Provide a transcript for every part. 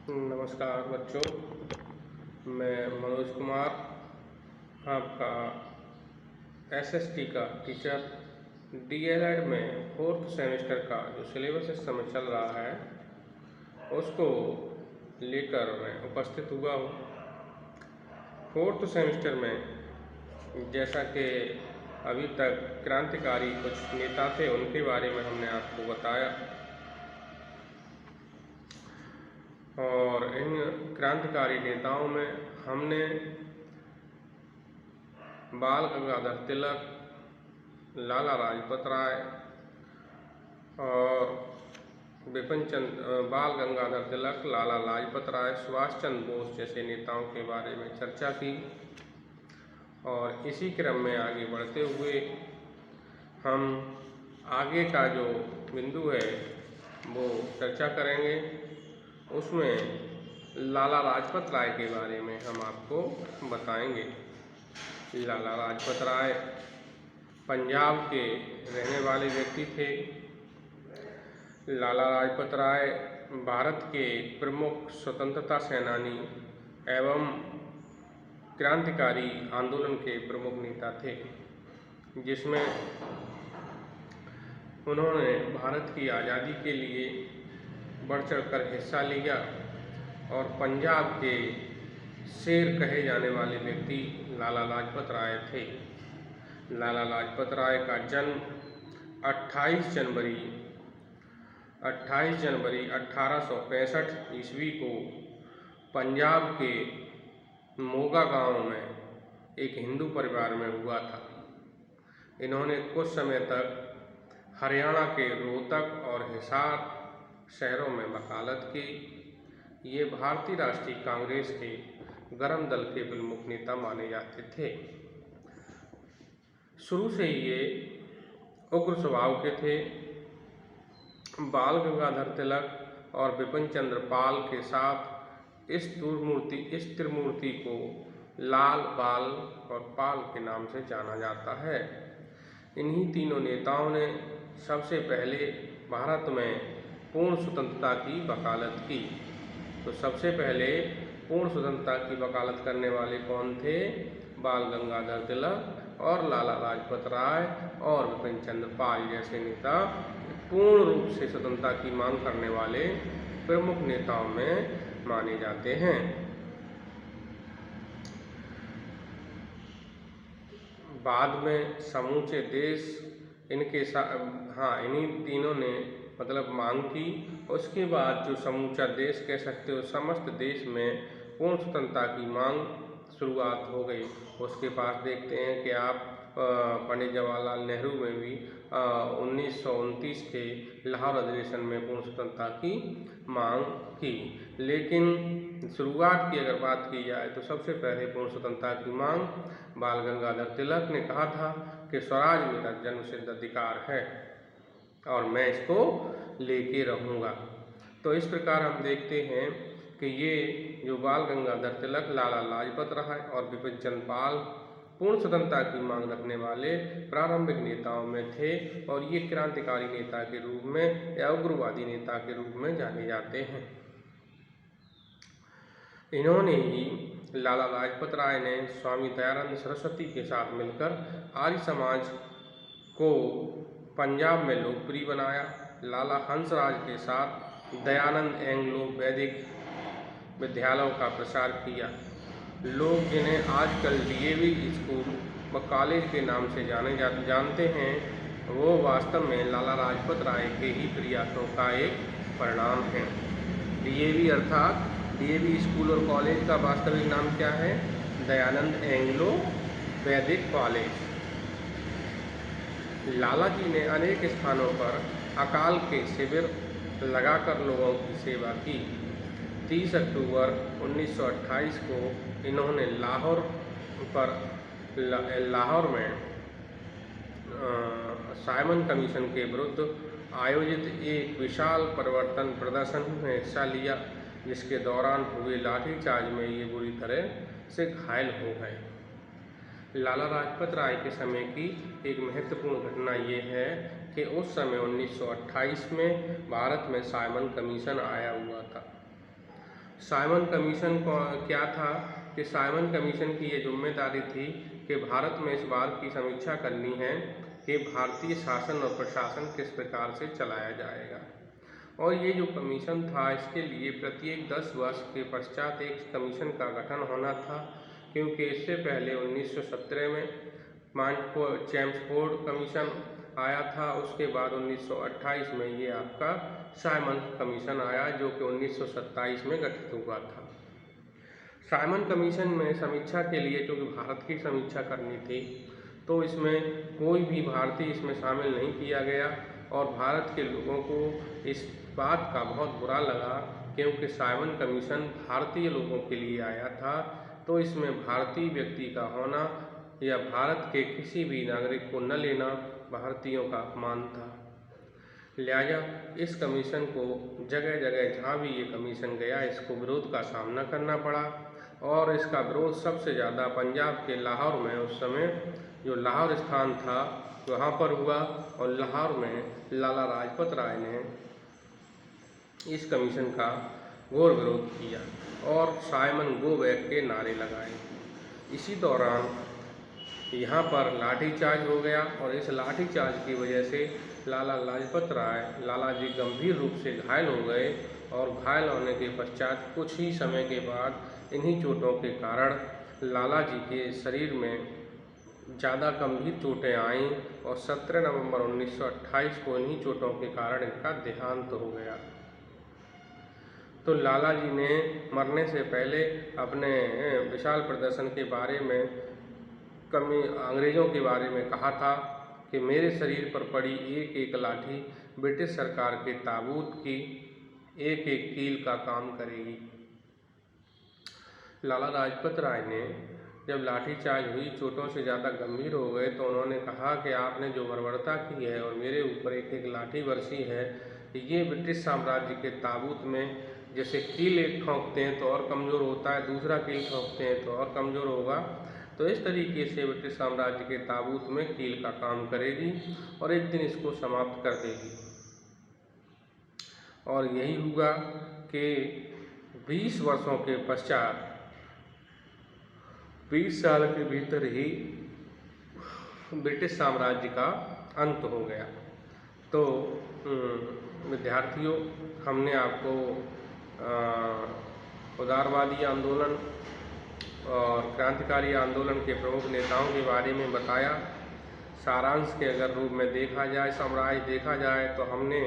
नमस्कार बच्चों, मैं मनोज कुमार आपका एसएसटी का टीचर डीएलएड में 4th सेमेस्टर का जो सिलेबस इस समय चल रहा है उसको लेकर मैं उपस्थित हुआ हूँ। 4th सेमेस्टर में जैसा कि अभी तक क्रांतिकारी कुछ नेता थे उनके बारे में हमने आपको बताया और इन क्रांतिकारी नेताओं में हमने बाल गंगाधर तिलक, लाला लाजपत राय और बाल गंगाधर तिलक, लाला लाजपत राय, सुभाष चंद्र बोस जैसे नेताओं के बारे में चर्चा की और इसी क्रम में आगे बढ़ते हुए हम आगे का जो बिंदु है वो चर्चा करेंगे। उसमें लाला लाजपत राय के बारे में हम आपको बताएंगे। लाला लाजपत राय पंजाब के रहने वाले व्यक्ति थे। लाला लाजपत राय भारत के प्रमुख स्वतंत्रता सेनानी एवं क्रांतिकारी आंदोलन के प्रमुख नेता थे, जिसमें उन्होंने भारत की आज़ादी के लिए बढ़ चढ़कर हिस्सा लिया और पंजाब के शेर कहे जाने वाले व्यक्ति लाला लाजपत राय थे। लाला लाजपत राय का जन्म 28 जनवरी 1865 ईस्वी को पंजाब के मोगा गांव में एक हिंदू परिवार में हुआ था। इन्होंने कुछ समय तक हरियाणा के रोहतक और हिसार शहरों में वकालत की। ये भारतीय राष्ट्रीय कांग्रेस के गरम दल के प्रमुख नेता माने जाते थे। शुरू से ही ये उग्र स्वभाव के थे। बाल गंगाधर तिलक और बिपिन चंद्र पाल के साथ इस त्रिमूर्ति को लाल, बाल और पाल के नाम से जाना जाता है। इन्हीं तीनों नेताओं ने सबसे पहले भारत में पूर्ण स्वतंत्रता की वकालत की। तो सबसे पहले पूर्ण स्वतंत्रता की वकालत करने वाले कौन थे? बाल गंगाधर तिलक और लाला लाजपत राय और बिपिन चंद्र पाल जैसे नेता पूर्ण रूप से स्वतंत्रता की मांग करने वाले प्रमुख नेताओं में माने जाते हैं। बाद में समूचे देश इन्हीं तीनों ने मांग की। उसके बाद जो समूचा देश कह सकते हो, समस्त देश में पूर्ण स्वतंत्रता की मांग शुरुआत हो गई। उसके पास देखते हैं कि आप पंडित जवाहरलाल नेहरू में भी 1929 के लाहौर अधिवेशन में पूर्ण स्वतंत्रता की मांग की। लेकिन शुरुआत की अगर बात की जाए तो सबसे पहले पूर्ण स्वतंत्रता की मांग बाल गंगाधर तिलक ने कहा था कि स्वराज मेरा जन्मसिद्ध अधिकार है और मैं इसको लेके रहूँगा। तो इस प्रकार हम देखते हैं कि ये जो बाल गंगाधर तिलक, लाला लाजपत राय और बिपिन चंद्र पाल पूर्ण स्वतंत्रता की मांग रखने वाले प्रारंभिक नेताओं में थे और ये क्रांतिकारी नेता के रूप में या उग्रवादी नेता के रूप में जाने जाते हैं। इन्होंने ही लाला लाजपत राय ने स्वामी दयानंद सरस्वती के साथ मिलकर आर्य समाज को पंजाब में लोकप्रिय बनाया। लाला हंसराज के साथ दयानंद एंग्लो वैदिक विद्यालयों का प्रसार किया। लोग जिन्हें आजकल डीएवी स्कूल व कॉलेज के नाम से जानते हैं, वो वास्तव में लाला लाजपत राय के ही प्रयासों का एक परिणाम है। डीएवी अर्थात डीएवी स्कूल और कॉलेज का वास्तविक नाम क्या है? दयानंद एंग्लो वैदिक कॉलेज। लाला जी ने अनेक स्थानों पर अकाल के शिविर लगाकर लोगों की सेवा की। 30 अक्टूबर 1928 को इन्होंने लाहौर में साइमन कमीशन के विरुद्ध आयोजित एक विशाल परिवर्तन प्रदर्शन में हिस्सा लिया, जिसके दौरान हुए लाठीचार्ज में ये बुरी तरह से घायल हो गए। लाला लाजपत राय के समय की एक महत्वपूर्ण घटना ये है कि उस समय 1928 में भारत में साइमन कमीशन आया हुआ था साइमन कमीशन को क्या था कि साइमन कमीशन की ये जिम्मेदारी थी कि भारत में इस बात की समीक्षा करनी है कि भारतीय शासन और प्रशासन किस प्रकार से चलाया जाएगा। और ये जो कमीशन था, इसके लिए प्रत्येक 10 वर्ष के पश्चात एक कमीशन का गठन होना था, क्योंकि इससे पहले 1917 में चैम्सफोर्ड कमीशन आया था। उसके बाद 1928 में ये आपका साइमन कमीशन आया, जो कि 1927 में गठित हुआ था। साइमन कमीशन में समीक्षा के लिए, क्योंकि भारत की समीक्षा करनी थी, तो इसमें कोई भी भारतीय इसमें शामिल नहीं किया गया। और भारत के लोगों को इस बात का बहुत बुरा लगा, क्योंकि साइमन कमीशन भारतीय लोगों के लिए आया था, तो इसमें भारतीय व्यक्ति का होना या भारत के किसी भी नागरिक को न लेना भारतीयों का अपमान था। लिहाजा इस कमीशन को जगह जगह जहाँ भी ये कमीशन गया, इसको विरोध का सामना करना पड़ा। और इसका विरोध सबसे ज़्यादा पंजाब के लाहौर में, उस समय जो लाहौर स्थान था वहाँ पर हुआ। और लाहौर में लाला लाजपत राय ने इस कमीशन का घोर विरोध किया और साइमन गो बैक के नारे लगाए। इसी दौरान यहाँ पर लाठीचार्ज हो गया और इस लाठीचार्ज की वजह से लाला लाजपत राय लाला जी गंभीर रूप से घायल हो गए। और घायल होने के पश्चात कुछ ही समय के बाद इन्हीं चोटों के कारण लाला जी के शरीर में ज़्यादा गंभीर चोटें आईं और 17 नवंबर 1928 को इन्हीं चोटों के कारण इनका देहांत हो गया। तो लाला जी ने मरने से पहले अपने विशाल प्रदर्शन के बारे में अंग्रेज़ों के बारे में कहा था कि मेरे शरीर पर पड़ी एक एक लाठी ब्रिटिश सरकार के ताबूत की एक एक कील का काम करेगी। लाला लाजपत राय ने जब लाठीचार्ज हुई, चोटों से ज़्यादा गंभीर हो गए, तो उन्होंने कहा कि आपने जो बर्बरता की है और मेरे ऊपर एक एक लाठी बरसी है, ये ब्रिटिश साम्राज्य के ताबूत में जैसे कील एक ठोंकते हैं तो और कमज़ोर होता है, दूसरा कील ठोंकते हैं तो और कमज़ोर होगा, तो इस तरीके से ब्रिटिश साम्राज्य के ताबूत में कील का काम करेगी और एक दिन इसको समाप्त कर देगी। और यही हुआ कि 20 वर्षों के पश्चात 20 साल के भीतर ही ब्रिटिश साम्राज्य का अंत हो गया। तो विद्यार्थियों, हमने आपको उदारवादी आंदोलन और क्रांतिकारी आंदोलन के प्रमुख नेताओं के बारे में बताया। सारांश के अगर रूप में देखा जाए, सारांश देखा जाए, तो हमने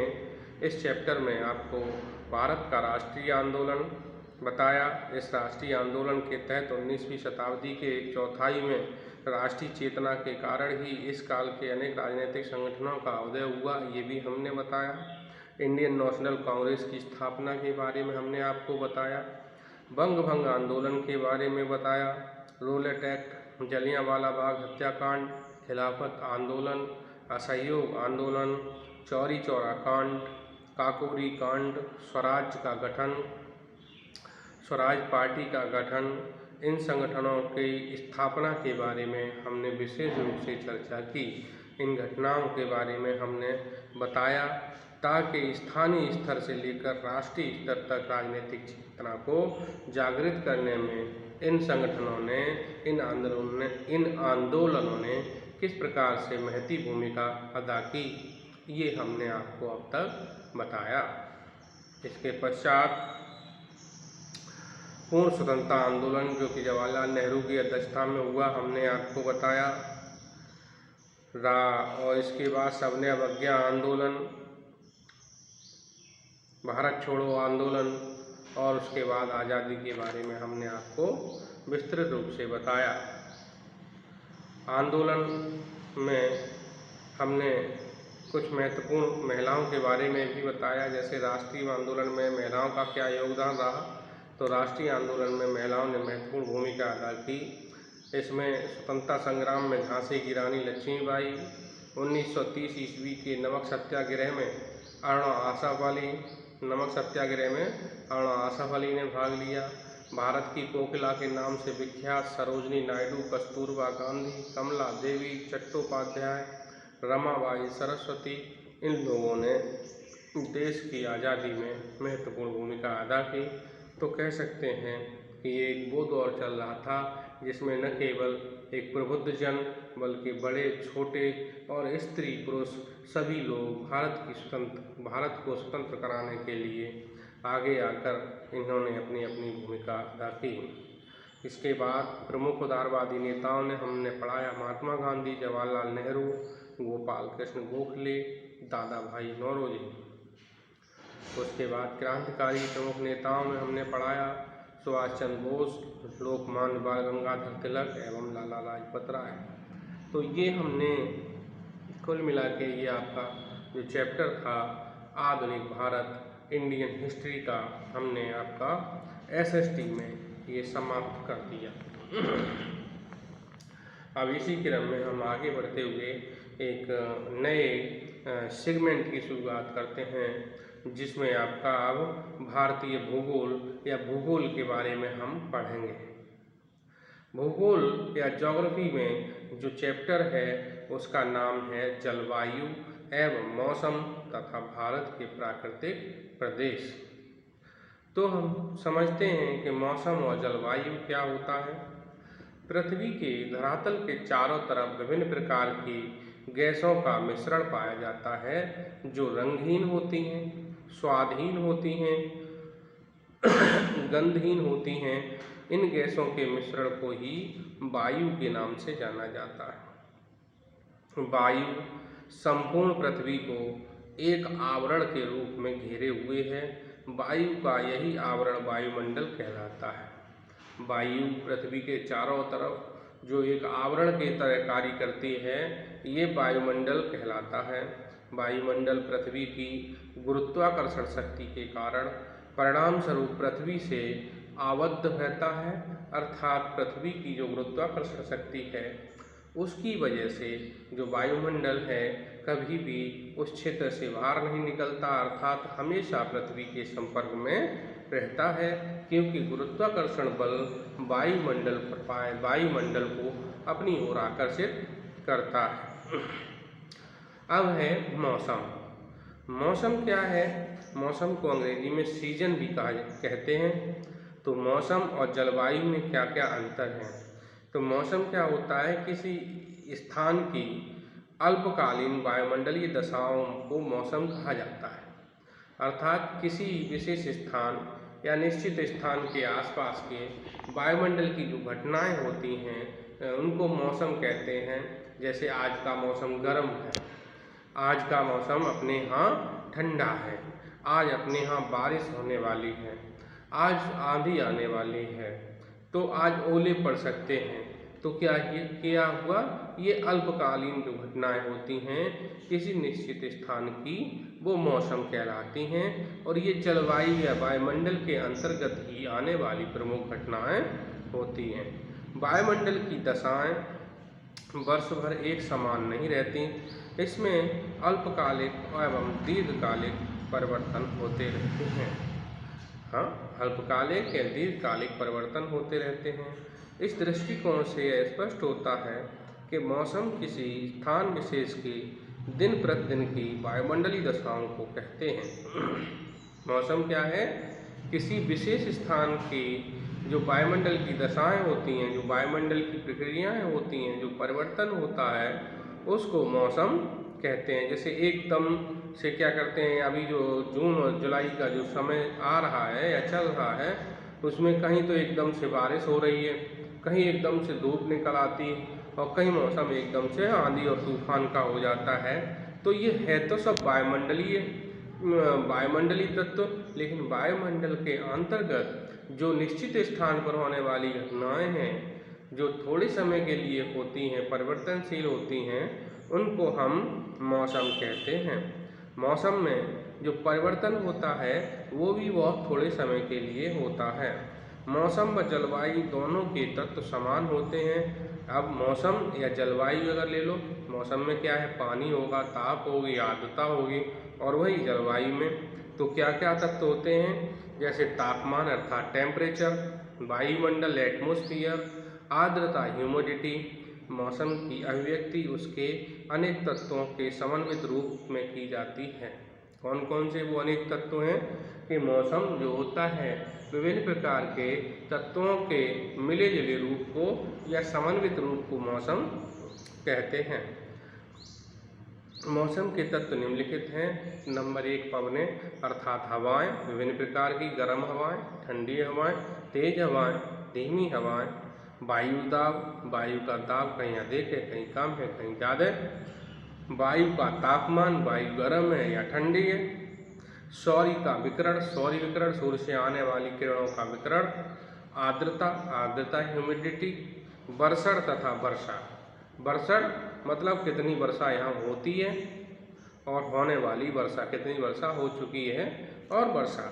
इस चैप्टर में आपको भारत का राष्ट्रीय आंदोलन बताया। इस राष्ट्रीय आंदोलन के तहत 19वीं शताब्दी के एक चौथाई में राष्ट्रीय चेतना के कारण ही इस काल के अनेक राजनीतिक संगठनों का उदय हुआ, ये भी हमने बताया। इंडियन नेशनल कांग्रेस की स्थापना के बारे में हमने आपको बताया। बंग भंग आंदोलन के बारे में बताया। रोलेट एक्ट, जलियांवाला बाग हत्याकांड, खिलाफत आंदोलन, असहयोग आंदोलन, चौरी चौरा कांड, काकोरी कांड, स्वराज का गठन, स्वराज पार्टी का गठन, इन संगठनों की स्थापना के बारे में हमने विशेष रूप से चर्चा की। इन घटनाओं के बारे में हमने बताया ताकि स्थानीय स्तर से लेकर राष्ट्रीय स्तर तक राजनीतिक चेतना को जागृत करने में इन संगठनों ने, इन आंदोलनों ने किस प्रकार से महती भूमिका अदा की, ये हमने आपको अब तक बताया। इसके पश्चात पूर्ण स्वतंत्रता आंदोलन, जो कि जवाहरलाल नेहरू की अध्यक्षता में हुआ, हमने आपको बताया। और इसके बाद सबने अवज्ञा आंदोलन, भारत छोड़ो आंदोलन और उसके बाद आज़ादी के बारे में हमने आपको विस्तृत रूप से बताया। आंदोलन में हमने कुछ महत्वपूर्ण महिलाओं के बारे में भी बताया, जैसे राष्ट्रीय आंदोलन में महिलाओं का क्या योगदान रहा। तो राष्ट्रीय आंदोलन में महिलाओं ने महत्वपूर्ण भूमिका अदा की। इसमें स्वतंत्रता संग्राम में झांसी की रानी लक्ष्मीबाई, 1930 ईस्वी के नमक सत्याग्रह में अरुणा आसफ अली ने भाग लिया। भारत की कोकिला के नाम से विख्यात सरोजनी नायडू, कस्तूरबा गांधी, कमला देवी, चट्टोपाध्याय, रमाबाई सरस्वती, इन लोगों ने देश की आज़ादी में महत्वपूर्ण भूमिका अदा की। तो कह सकते हैं कि ये एक वो दौर चल रहा था जिसमें न केवल एक प्रबुद्ध जन बल्कि बड़े छोटे और स्त्री पुरुष सभी लोग भारत को स्वतंत्र कराने के लिए आगे आकर इन्होंने अपनी अपनी भूमिका अदा की। इसके बाद प्रमुख उदारवादी नेताओं ने हमने पढ़ाया महात्मा गांधी, जवाहरलाल नेहरू, गोपाल कृष्ण गोखले, दादा भाई नौरोजी। उसके बाद क्रांतिकारी प्रमुख नेताओं में हमने पढ़ाया सुभाष चंद्र बोस, लोकमान्य बाल गंगाधर तिलक एवं लाला लाजपत राय। तो ये हमने कुल मिला के ये आपका जो चैप्टर था आधुनिक भारत इंडियन हिस्ट्री का, हमने आपका SST में ये समाप्त कर दिया। अब इसी क्रम में हम आगे बढ़ते हुए एक नए सेगमेंट की शुरुआत करते हैं जिसमें आपका अब भारतीय भूगोल या भूगोल के बारे में हम पढ़ेंगे। भूगोल या ज्योग्राफी में जो चैप्टर है उसका नाम है जलवायु एवं मौसम तथा भारत के प्राकृतिक प्रदेश। तो हम समझते हैं कि मौसम और जलवायु क्या होता है। पृथ्वी के धरातल के चारों तरफ विभिन्न प्रकार की गैसों का मिश्रण पाया जाता है जो रंगहीन होती हैं, स्वादहीन होती हैं, गंधहीन होती हैं। इन गैसों के मिश्रण को ही वायु के नाम से जाना जाता है। वायु संपूर्ण पृथ्वी को एक आवरण के रूप में घेरे हुए है। वायु का यही आवरण वायुमंडल कहलाता है। वायु पृथ्वी के चारों तरफ जो एक आवरण के तरह कार्य करती है ये वायुमंडल कहलाता है। वायुमंडल पृथ्वी की गुरुत्वाकर्षण शक्ति के कारण परिणाम स्वरूप पृथ्वी से आबद्ध रहता है, अर्थात पृथ्वी की जो गुरुत्वाकर्षण शक्ति है उसकी वजह से जो वायुमंडल है कभी भी उस क्षेत्र से बाहर नहीं निकलता, अर्थात हमेशा पृथ्वी के संपर्क में रहता है, क्योंकि गुरुत्वाकर्षण बल वायुमंडल को अपनी ओर आकर्षित करता है। अब है मौसम। मौसम क्या है? मौसम को अंग्रेजी में सीजन भी कहते हैं। तो मौसम और जलवायु में क्या क्या अंतर है? तो मौसम क्या होता है? किसी स्थान की अल्पकालीन वायुमंडलीय दशाओं को मौसम कहा जाता है, अर्थात किसी विशेष स्थान या निश्चित स्थान के आसपास के वायुमंडल की जो घटनाएं होती हैं उनको मौसम कहते हैं। जैसे आज का मौसम गर्म है, आज का मौसम अपने यहाँ ठंडा है, आज अपने यहाँ बारिश होने वाली है, आज आंधी आने वाली है, तो आज ओले पड़ सकते हैं। तो क्या हुआ? ये अल्पकालीन जो घटनाएं होती हैं किसी निश्चित स्थान की वो मौसम कहलाती हैं और ये जलवायु या वायुमंडल के अंतर्गत ही आने वाली प्रमुख घटनाएं होती हैं। वायुमंडल की दशाएं वर्ष भर एक समान नहीं रहती, इसमें अल्पकालिक एवं दीर्घकालिक परिवर्तन होते रहते हैं। हाँ, अल्पकालिक या दीर्घकालिक परिवर्तन होते रहते हैं। इस दृष्टिकोण से यह स्पष्ट होता है कि मौसम किसी स्थान विशेष की दिन प्रतिदिन की वायुमंडलीय दशाओं को कहते हैं। मौसम क्या है? किसी विशेष स्थान की जो वायुमंडल की दशाएं होती हैं, जो वायुमंडल की प्रक्रियाएं होती हैं, जो परिवर्तन होता है उसको मौसम कहते हैं। जैसे एकदम से क्या करते हैं, अभी जो जून और जुलाई का जो समय आ रहा है या चल रहा है उसमें कहीं तो एकदम से बारिश हो रही है, कहीं एकदम से धूप निकल आती है और कहीं मौसम एकदम से आंधी और तूफान का हो जाता है। तो ये है तो सब वायुमंडलीय तत्व, लेकिन वायुमंडल के अंतर्गत जो निश्चित स्थान पर होने वाली घटनाएं हैं जो थोड़े समय के लिए होती हैं, परिवर्तनशील होती हैं, उनको हम मौसम कहते हैं। मौसम में जो परिवर्तन होता है वो भी बहुत थोड़े समय के लिए होता है। मौसम व जलवायु दोनों के तत्व समान होते हैं। अब मौसम या जलवायु अगर ले लो, मौसम में क्या है? पानी होगा, ताप होगी, आर्द्रता होगी, और वही जलवायु में तो क्या क्या तत्व होते हैं? जैसे तापमान अर्थात टेम्परेचर, वायुमंडल एटमॉस्फेयर, आर्द्रता ह्यूमिडिटी। मौसम की अभिव्यक्ति उसके अनेक तत्वों के समन्वित रूप में की जाती है। कौन कौन से वो अनेक तत्व हैं कि मौसम जो होता है विभिन्न प्रकार के तत्वों के मिले जुले रूप को या समन्वित रूप को मौसम कहते हैं। मौसम के तत्व निम्नलिखित हैं। नंबर 1 पवनें अर्थात हवाएं, विभिन्न प्रकार की गर्म हवाएं, ठंडी हवाएं, तेज हवाएं, धीमी हवाएं। वायु दाब, वायु का दाब कहीं अधिक है, कहीं कम है, कहीं ज़्यादा है। वायु का तापमान, वायु गर्म है या ठंडी है। सौर्य का विकिरण, सौर्य विकिरण सूर्य से आने वाली किरणों का विकिरण। आर्द्रता, आर्द्रता ह्यूमिडिटी। वर्षण तथा वर्षा, वर्षण मतलब कितनी वर्षा यहाँ होती है और होने वाली वर्षा, कितनी वर्षा हो चुकी है और वर्षा।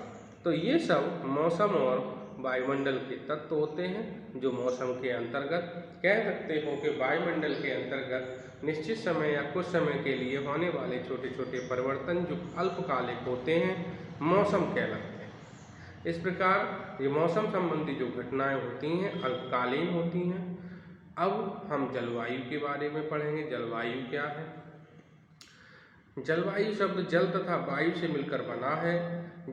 तो ये सब मौसम और वायुमंडल के तत्व होते हैं जो मौसम के अंतर्गत कह सकते हो कि वायुमंडल के अंतर्गत निश्चित समय या कुछ समय के लिए होने वाले छोटे छोटे परिवर्तन जो अल्पकालिक होते हैं मौसम कहलाते हैं। इस प्रकार ये मौसम संबंधी जो घटनाएं होती हैं अल्पकालीन होती हैं। अब हम जलवायु के बारे में पढ़ेंगे। जलवायु क्या है? जलवायु शब्द जल तथा वायु से मिलकर बना है।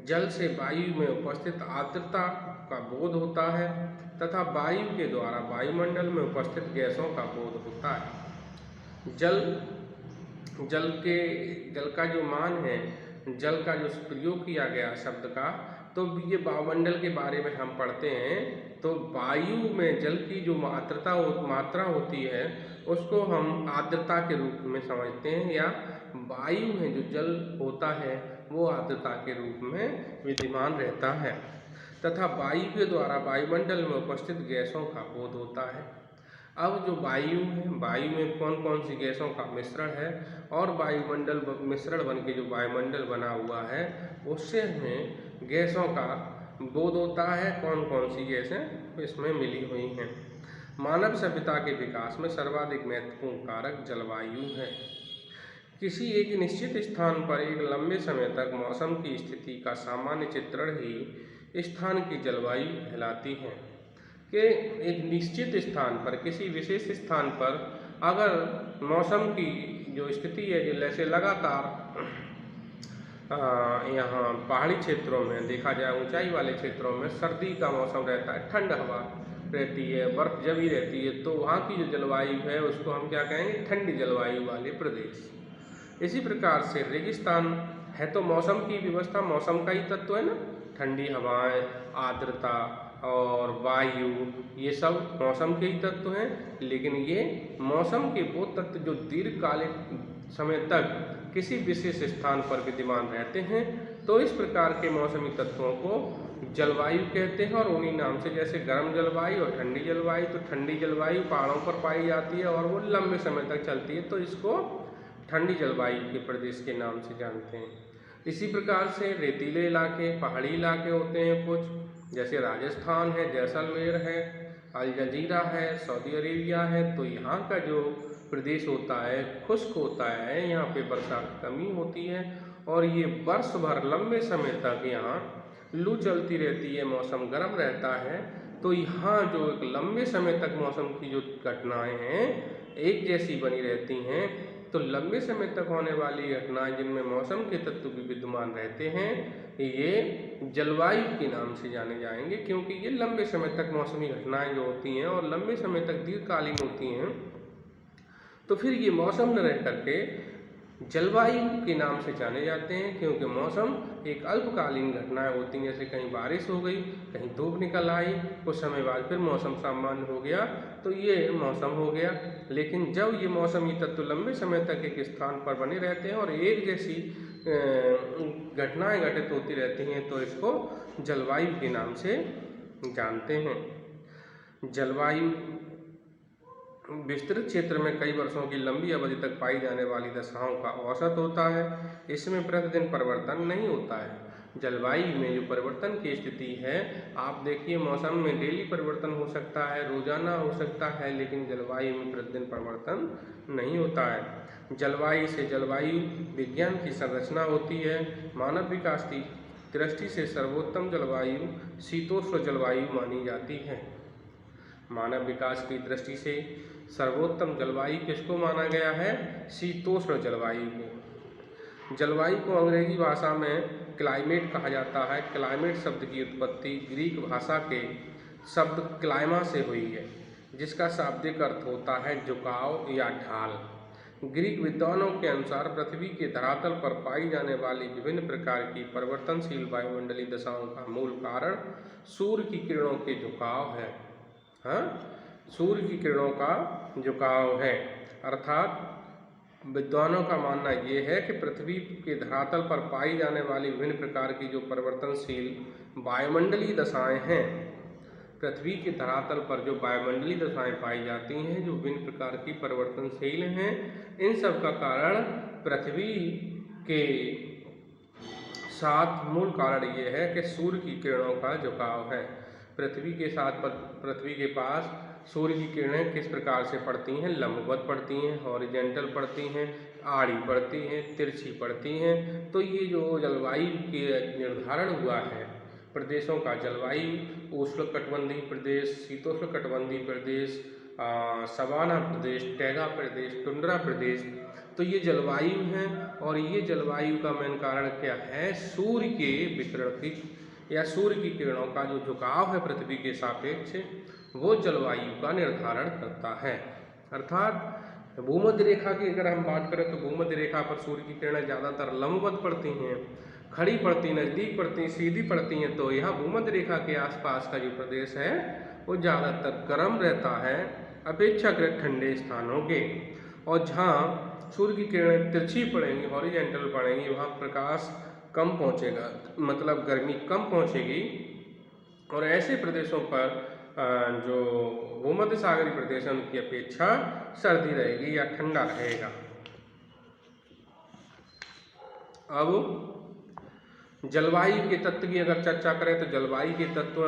जल से वायु में उपस्थित आर्द्रता का बोध होता है तथा वायु के द्वारा वायुमंडल में उपस्थित गैसों का बोध होता है। जल का जो मान है, जल का जो प्रयोग किया गया शब्द का, तो ये वायुमंडल के बारे में हम पढ़ते हैं तो वायु में जल की जो मात्रा होती है उसको हम आर्द्रता के रूप में समझते हैं, या वायु में जो जल होता है वो आर्द्रता के रूप में विद्यमान रहता है तथा वायु के द्वारा वायुमंडल में उपस्थित गैसों का बोध होता है। अब जो वायु है, वायु में कौन कौन सी गैसों का मिश्रण है और वायुमंडल मिश्रण बन के जो वायुमंडल बना हुआ है उससे हमें गैसों का बोध होता है। कौन कौन सी गैसें इसमें मिली हुई हैं। मानव सभ्यता के विकास में सर्वाधिक महत्वपूर्ण कारक जलवायु है। किसी एक निश्चित स्थान पर एक लंबे समय तक मौसम की स्थिति का सामान्य चित्रण ही स्थान की जलवायु कहलाती है। कि एक निश्चित स्थान पर, किसी विशेष स्थान पर अगर मौसम की जो स्थिति है, जैसे लगातार यहाँ पहाड़ी क्षेत्रों में देखा जाए, ऊंचाई वाले क्षेत्रों में सर्दी का मौसम रहता है, ठंड हवा रहती है, बर्फ जमी रहती है, तो वहाँ की जो जलवायु है उसको हम क्या कहेंगे? ठंडी जलवायु वाले प्रदेश। इसी प्रकार से रेगिस्तान है तो मौसम की व्यवस्था मौसम का ही तत्व है ना। ठंडी हवाएं, आर्द्रता और वायु ये सब मौसम के ही तत्व हैं, लेकिन ये मौसम के वो तत्व जो दीर्घकालिक समय तक किसी विशेष स्थान पर विद्यमान रहते हैं। तो इस प्रकार के मौसमी तत्वों को जलवायु कहते हैं और उन्हीं नाम से, जैसे गर्म जलवायु और ठंडी जलवायु, तो ठंडी जलवायु पहाड़ों पर पाई जाती है और वो लंबे समय तक चलती है, तो इसको ठंडी जलवायु के प्रदेश के नाम से जानते हैं। इसी प्रकार से रेतीले इलाके, पहाड़ी इलाके होते हैं कुछ, जैसे राजस्थान है, जैसलमेर है, अल जजीरा है, सऊदी अरेबिया है। तो यहाँ का जो प्रदेश होता है खुश्क होता है, यहाँ पे वर्षा की कमी होती है और ये वर्ष भर लंबे समय तक यहाँ लू चलती रहती है, मौसम गर्म रहता है। तो यहाँ जो एक लंबे समय तक मौसम की जो घटनाएं हैं एक जैसी बनी रहती हैं, तो लंबे समय तक होने वाली घटनाएं जिनमें मौसम के तत्व भी विद्यमान रहते हैं ये जलवायु के नाम से जाने जाएंगे, क्योंकि ये लंबे समय तक मौसमी घटनाएं जो होती हैं और लंबे समय तक दीर्घकालीन होती हैं, तो फिर ये मौसम न रह करके जलवायु के नाम से जाने जाते हैं। क्योंकि मौसम एक अल्पकालीन घटनाएं होती हैं, जैसे कहीं बारिश हो गई, कहीं धूप निकल आई, कुछ समय बाद फिर मौसम सामान्य हो गया, तो ये मौसम हो गया। लेकिन जब ये मौसमी तत्व लंबे समय तक एक स्थान पर बने रहते हैं और एक जैसी घटनाएं घटित होती रहती हैं, तो इसको जलवायु के नाम से जानते हैं। जलवायु विस्तृत क्षेत्र में कई वर्षों की लंबी अवधि तक पाई जाने वाली दशाओं का औसत होता है। इसमें प्रतिदिन परिवर्तन नहीं होता है। जलवायु में जो परिवर्तन की स्थिति है, आप देखिए मौसम में डेली परिवर्तन हो सकता है, रोजाना हो सकता है, लेकिन जलवायु में प्रतिदिन परिवर्तन नहीं होता है। जलवायु से जलवायु विज्ञान की संरचना होती है। मानव विकास की दृष्टि से सर्वोत्तम जलवायु शीतोष्ण जलवायु मानी जाती है। मानव विकास की दृष्टि से सर्वोत्तम जलवायु किसको माना गया है? शीतोष्ण जलवायु को। जलवायु को अंग्रेजी भाषा में क्लाइमेट कहा जाता है। क्लाइमेट शब्द की उत्पत्ति ग्रीक भाषा के शब्द क्लाइमा से हुई है, जिसका शाब्दिक अर्थ होता है झुकाव या ढाल। ग्रीक विद्वानों के अनुसार पृथ्वी के धरातल पर पाई जाने वाली विभिन्न प्रकार की परिवर्तनशील वायुमंडलीय दशाओं का मूल कारण सूर्य की किरणों के झुकाव है। हाँ, सूर्य की किरणों का झुकाव है। अर्थात विद्वानों का मानना ये है कि पृथ्वी के धरातल पर पाई जाने वाली विभिन्न प्रकार की जो परिवर्तनशील वायुमंडलीय दशाएं हैं, पृथ्वी के धरातल पर जो वायुमंडलीय दशाएं पाई जाती हैं, जो विभिन्न प्रकार की परिवर्तनशील हैं, इन सब का कारण पृथ्वी के साथ मूल कारण ये है कि सूर्य की किरणों का झुकाव है। पृथ्वी के साथ पृथ्वी के पास सूर्य की किरणें किस प्रकार से पड़ती हैं? लंबवत पड़ती हैं, हॉरिजेंटल पड़ती हैं, आड़ी पड़ती हैं, तिरछी पड़ती हैं। तो ये जो जलवायु के निर्धारण हुआ है प्रदेशों का, जलवायु उष्णकटिबंधीय प्रदेश, शीतोष्णकटिबंधीय प्रदेश, सवाना प्रदेश, टैगा प्रदेश, टुंड्रा प्रदेश, तो ये जलवायु हैं। और ये जलवायु का मेन कारण क्या है? सूर्य के विकिरण की या सूर्य की किरणों का जो झुकाव है पृथ्वी के सापेक्ष, वो जलवायु का निर्धारण करता है। अर्थात भूमध्य रेखा की अगर हम बात करें तो भूमध्य रेखा पर सूर्य की किरणें ज़्यादातर लंबवत पड़ती हैं, खड़ी पड़ती, नज़दीक पड़ती, सीधी पड़ती हैं। तो यहाँ भूमध्य रेखा के आसपास का जो प्रदेश है वो ज़्यादातर गर्म रहता है अपेक्षाकृत ठंडे स्थानों के। और जहाँ सूर्य की किरणें तिरछी पड़ेंगी, हॉरिजेंटल पड़ेंगी, वहाँ प्रकाश कम पहुँचेगा, मतलब गर्मी कम पहुँचेगी। और ऐसे प्रदेशों पर जो भूमध्य सागरीय प्रदेश है उनकी अपेक्षा सर्दी रहेगी या ठंडा रहेगा। अब जलवायु के तत्व की अगर चर्चा करें तो जलवायु के तत्व